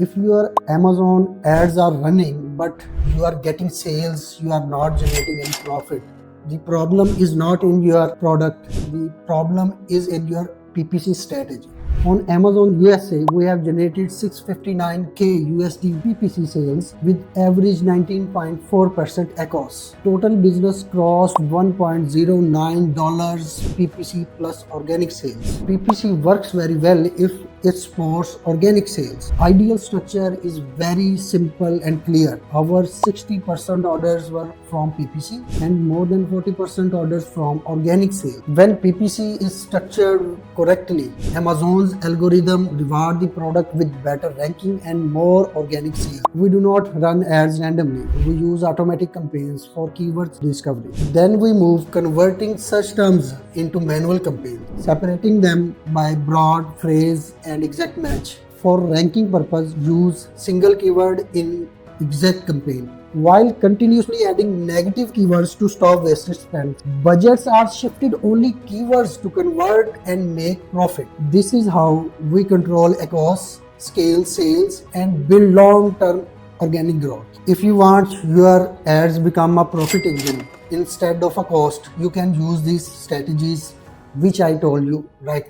If your Amazon ads are running but you are getting sales, you are not generating any profit, the problem is not in your product, the problem is in your PPC strategy. On Amazon USA, we have generated 659k USD PPC sales with average 19.4% ACOS. Total business crossed $1.09 PPC plus organic sales. PPC works very well if it supports organic sales. Ideal structure is very simple and clear. Our 60% orders were from PPC and more than 40% orders from organic sales. When PPC is structured correctly, Amazon's algorithm reward the product with better ranking and more organic sales. We do not run ads randomly. We use automatic campaigns for keywords discovery. Then we move converting search terms into manual campaigns, separating them by broad, phrase, and exact match. For ranking purpose, use single keyword in exact campaign, while continuously adding negative keywords to stop wasted spend. Budgets are shifted only keywords to convert and make profit. This is how we control ACOS, scale sales, and build long-term organic growth. If you want your ads become a profit engine instead of a cost, you can use these strategies which I told you right now.